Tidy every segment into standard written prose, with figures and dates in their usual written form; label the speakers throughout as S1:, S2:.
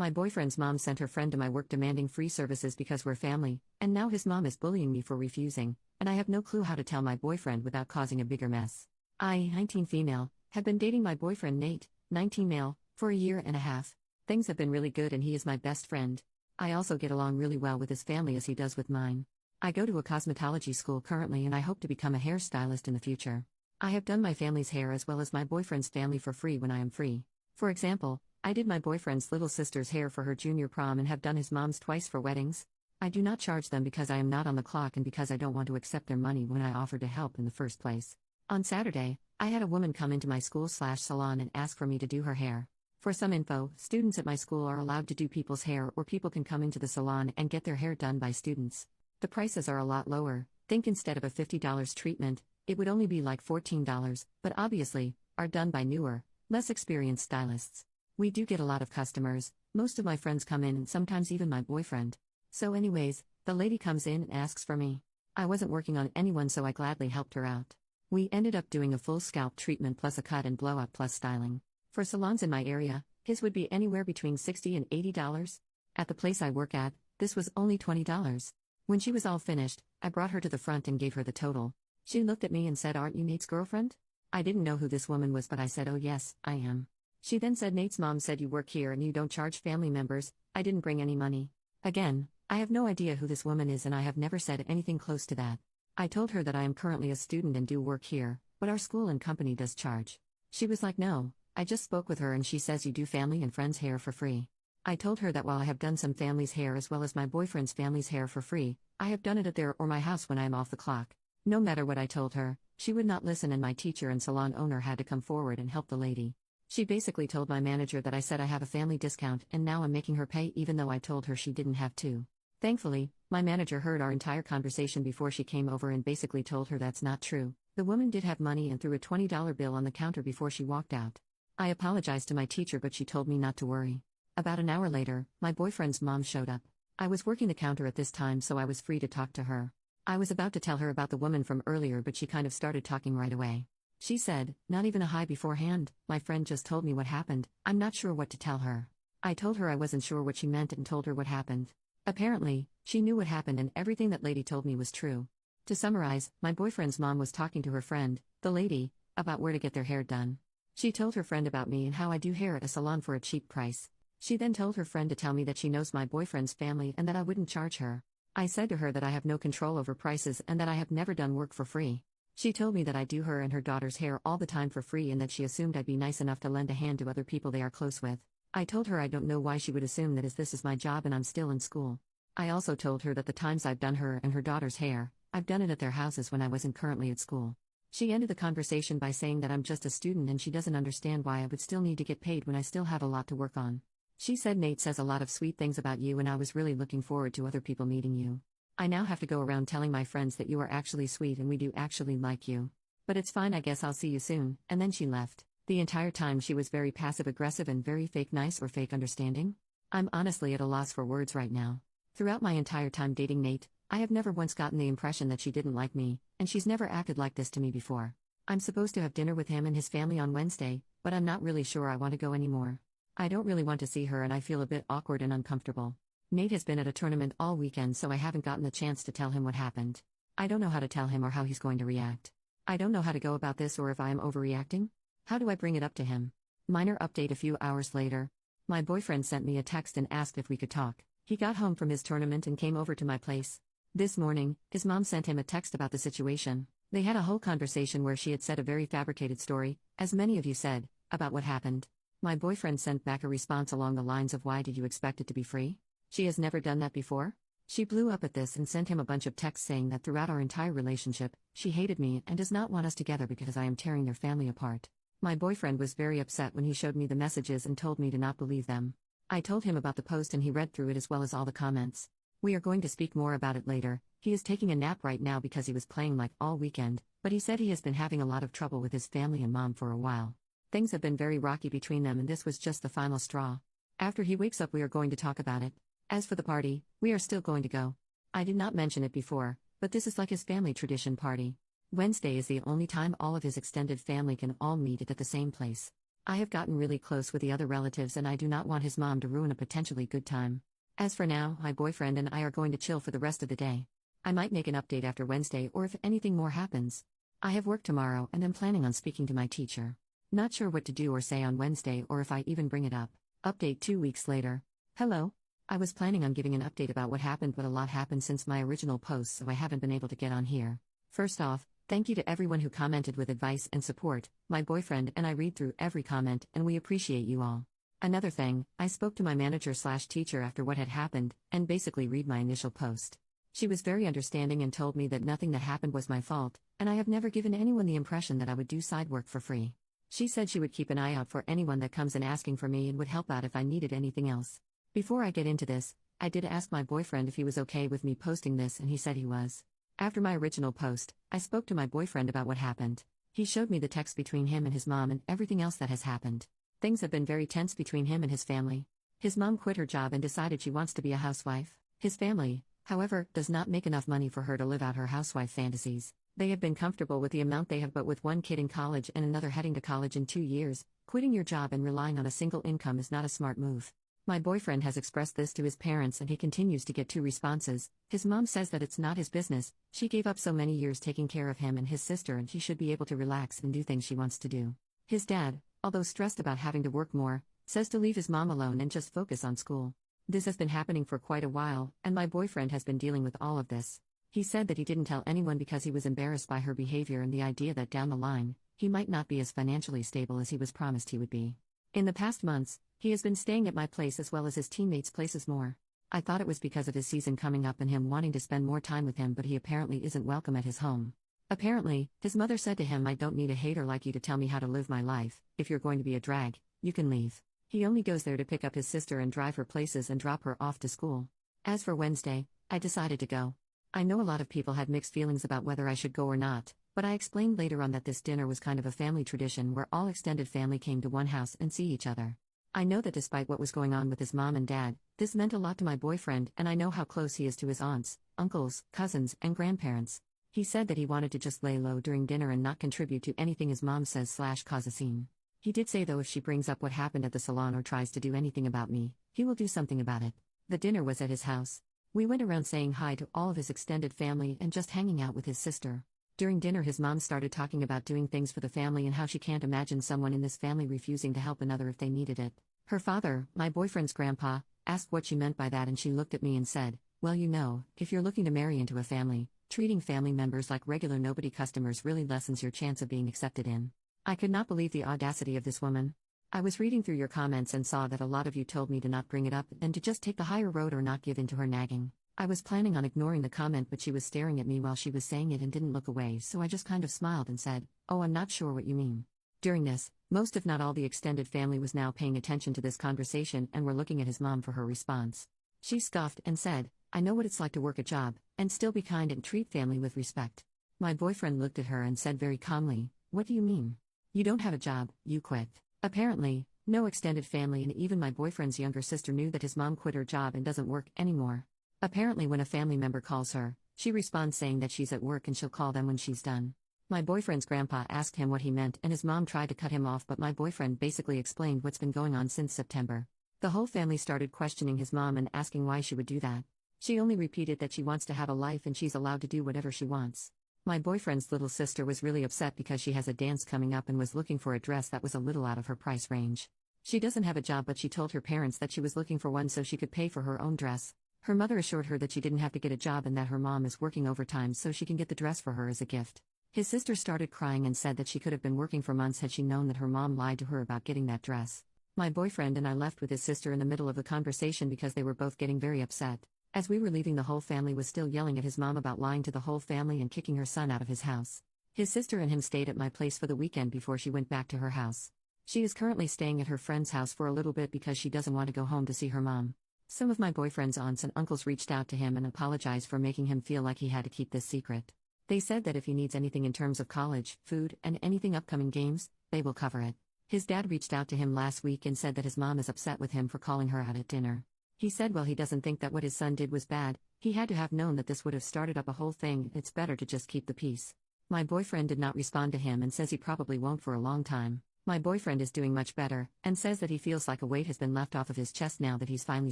S1: My boyfriend's mom sent her friend to my work demanding free services because we're family, and now his mom is bullying me for refusing, and I have no clue how to tell my boyfriend without causing a bigger mess. I, 19 female, have been dating my boyfriend Nate, 19 male, for a year and a half. Things have been really good and he is my best friend. I also get along really well with his family as he does with mine. I go to a cosmetology school currently and I hope to become a hairstylist in the future. I have done my family's hair as well as my boyfriend's family for free when I am free. For example, I did my boyfriend's little sister's hair for her junior prom and have done his mom's twice for weddings. I do not charge them because I am not on the clock and because I don't want to accept their money when I offered to help in the first place. On Saturday, I had a woman come into my school/salon and ask for me to do her hair. For some info, students at my school are allowed to do people's hair or people can come into the salon and get their hair done by students. The prices are a lot lower. Think instead of a $50 treatment, it would only be like $14, but obviously, are done by newer, less experienced stylists. We do get a lot of customers, most of my friends come in and sometimes even my boyfriend. So anyways, the lady comes in and asks for me. I wasn't working on anyone so I gladly helped her out. We ended up doing a full scalp treatment plus a cut and blowout plus styling. For salons in my area, his would be anywhere between $60 and $80. At the place I work at, this was only $20. When she was all finished, I brought her to the front and gave her the total. She looked at me and said, "Aren't you Nate's girlfriend?" I didn't know who this woman was but I said, "Oh yes, I am." She then said, "Nate's mom said you work here and you don't charge family members." I didn't bring any money. Again, I have no idea who this woman is and I have never said anything close to that. I told her that I am currently a student and do work here, but our school and company does charge. She was like, "No, I just spoke with her and she says you do family and friends' hair for free." I told her that while I have done some family's hair as well as my boyfriend's family's hair for free, I have done it at their or my house when I am off the clock. No matter what I told her, she would not listen and my teacher and salon owner had to come forward and help the lady. She basically told my manager that I said I have a family discount and now I'm making her pay even though I told her she didn't have to. Thankfully, my manager heard our entire conversation before she came over and basically told her that's not true. The woman did have money and threw a $20 bill on the counter before she walked out. I apologized to my teacher but she told me not to worry. About an hour later, my boyfriend's mom showed up. I was working the counter at this time so I was free to talk to her. I was about to tell her about the woman from earlier but she kind of started talking right away. She said, "Not even a hi beforehand, my friend just told me what happened, I'm not sure what to tell her." I told her I wasn't sure what she meant and told her what happened. Apparently, she knew what happened and everything that lady told me was true. To summarize, my boyfriend's mom was talking to her friend, the lady, about where to get their hair done. She told her friend about me and how I do hair at a salon for a cheap price. She then told her friend to tell me that she knows my boyfriend's family and that I wouldn't charge her. I said to her that I have no control over prices and that I have never done work for free. She told me that I do her and her daughter's hair all the time for free and that she assumed I'd be nice enough to lend a hand to other people they are close with. I told her I don't know why she would assume that as this is my job and I'm still in school. I also told her that the times I've done her and her daughter's hair, I've done it at their houses when I wasn't currently at school. She ended the conversation by saying that I'm just a student and she doesn't understand why I would still need to get paid when I still have a lot to work on. She said Nate says a lot of sweet things about you and I was really looking forward to other people meeting you. I now have to go around telling my friends that you are actually sweet and we do actually like you. But it's fine, I guess I'll see you soon, and then she left. The entire time she was very passive-aggressive and very fake nice or fake understanding. I'm honestly at a loss for words right now. Throughout my entire time dating Nate, I have never once gotten the impression that she didn't like me, and she's never acted like this to me before. I'm supposed to have dinner with him and his family on Wednesday, but I'm not really sure I want to go anymore. I don't really want to see her and I feel a bit awkward and uncomfortable. Nate has been at a tournament all weekend so I haven't gotten the chance to tell him what happened. I don't know how to tell him or how he's going to react. I don't know how to go about this or if I am overreacting. How do I bring it up to him? Minor update a few hours later. My boyfriend sent me a text and asked if we could talk. He got home from his tournament and came over to my place. This morning, his mom sent him a text about the situation. They had a whole conversation where she had said a very fabricated story, as many of you said, about what happened. My boyfriend sent back a response along the lines of, "Why did you expect it to be free? She has never done that before?" She blew up at this and sent him a bunch of texts saying that throughout our entire relationship, she hated me and does not want us together because I am tearing their family apart. My boyfriend was very upset when he showed me the messages and told me to not believe them. I told him about the post and he read through it as well as all the comments. We are going to speak more about it later. He is taking a nap right now because he was playing like all weekend, but he said he has been having a lot of trouble with his family and mom for a while. Things have been very rocky between them and this was just the final straw. After he wakes up we are going to talk about it. As for the party, we are still going to go. I did not mention it before, but this is like his family tradition party. Wednesday is the only time all of his extended family can all meet at the same place. I have gotten really close with the other relatives and I do not want his mom to ruin a potentially good time. As for now, my boyfriend and I are going to chill for the rest of the day. I might make an update after Wednesday or if anything more happens. I have work tomorrow and am planning on speaking to my teacher. Not sure what to do or say on Wednesday or if I even bring it up. Update 2 weeks later. Hello. I was planning on giving an update about what happened, but a lot happened since my original post, so I haven't been able to get on here. First off, thank you to everyone who commented with advice and support. My boyfriend and I read through every comment and we appreciate you all. Another thing, I spoke to my manager/teacher after what had happened and basically read my initial post. She was very understanding and told me that nothing that happened was my fault, and I have never given anyone the impression that I would do side work for free. She said she would keep an eye out for anyone that comes in asking for me and would help out if I needed anything else. Before I get into this, I did ask my boyfriend if he was okay with me posting this and he said he was. After my original post, I spoke to my boyfriend about what happened. He showed me the text between him and his mom and everything else that has happened. Things have been very tense between him and his family. His mom quit her job and decided she wants to be a housewife. His family, however, does not make enough money for her to live out her housewife fantasies. They have been comfortable with the amount they have, but with one kid in college and another heading to college in 2 years, quitting your job and relying on a single income is not a smart move. My boyfriend has expressed this to his parents and he continues to get 2 responses. His mom says that it's not his business, she gave up so many years taking care of him and his sister and he should be able to relax and do things she wants to do. His dad, although stressed about having to work more, says to leave his mom alone and just focus on school. This has been happening for quite a while, and my boyfriend has been dealing with all of this. He said that he didn't tell anyone because he was embarrassed by her behavior and the idea that down the line, he might not be as financially stable as he was promised he would be. In the past months, he has been staying at my place as well as his teammates' places more. I thought it was because of his season coming up and him wanting to spend more time with him, but he apparently isn't welcome at his home. Apparently, his mother said to him, "I don't need a hater like you to tell me how to live my life. If you're going to be a drag, you can leave." He only goes there to pick up his sister and drive her places and drop her off to school. As for Wednesday, I decided to go. I know a lot of people had mixed feelings about whether I should go or not, but I explained later on that this dinner was kind of a family tradition where all extended family came to one house and see each other. I know that despite what was going on with his mom and dad, this meant a lot to my boyfriend, and I know how close he is to his aunts, uncles, cousins, and grandparents. He said that he wanted to just lay low during dinner and not contribute to anything his mom says/cause a scene. He did say though if she brings up what happened at the salon or tries to do anything about me, he will do something about it. The dinner was at his house. We went around saying hi to all of his extended family and just hanging out with his sister. During dinner his mom started talking about doing things for the family and how she can't imagine someone in this family refusing to help another if they needed it. Her father, my boyfriend's grandpa, asked what she meant by that and she looked at me and said, "Well, you know, if you're looking to marry into a family, treating family members like regular nobody customers really lessens your chance of being accepted in." I could not believe the audacity of this woman. I was reading through your comments and saw that a lot of you told me to not bring it up and to just take the higher road or not give in to her nagging. I was planning on ignoring the comment, but she was staring at me while she was saying it and didn't look away, so I just kind of smiled and said, "Oh, I'm not sure what you mean." During this, most if not all the extended family was now paying attention to this conversation and were looking at his mom for her response. She scoffed and said, "I know what it's like to work a job, and still be kind and treat family with respect." My boyfriend looked at her and said very calmly, "What do you mean? You don't have a job, you quit." Apparently, no extended family and even my boyfriend's younger sister knew that his mom quit her job and doesn't work anymore. Apparently when a family member calls her, she responds saying that she's at work and she'll call them when she's done. My boyfriend's grandpa asked him what he meant and his mom tried to cut him off, but my boyfriend basically explained what's been going on since September. The whole family started questioning his mom and asking why she would do that. She only repeated that she wants to have a life and she's allowed to do whatever she wants. My boyfriend's little sister was really upset because she has a dance coming up and was looking for a dress that was a little out of her price range. She doesn't have a job, but she told her parents that she was looking for one so she could pay for her own dress. Her mother assured her that she didn't have to get a job and that her mom is working overtime so she can get the dress for her as a gift. His sister started crying and said that she could have been working for months had she known that her mom lied to her about getting that dress. My boyfriend and I left with his sister in the middle of the conversation because they were both getting very upset. As we were leaving, the whole family was still yelling at his mom about lying to the whole family and kicking her son out of his house. His sister and him stayed at my place for the weekend before she went back to her house. She is currently staying at her friend's house for a little bit because she doesn't want to go home to see her mom. Some of my boyfriend's aunts and uncles reached out to him and apologized for making him feel like he had to keep this secret. They said that if he needs anything in terms of college, food, and anything upcoming games, they will cover it. His dad reached out to him last week and said that his mom is upset with him for calling her out at dinner. He said well, he doesn't think that what his son did was bad, he had to have known that this would have started up a whole thing, it's better to just keep the peace. My boyfriend did not respond to him and says he probably won't for a long time. My boyfriend is doing much better, and says that he feels like a weight has been left off of his chest now that he's finally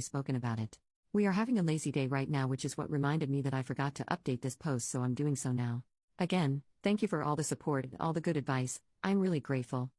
S1: spoken about it. We are having a lazy day right now, which is what reminded me that I forgot to update this post, so I'm doing so now. Again, thank you for all the support and all the good advice, I'm really grateful.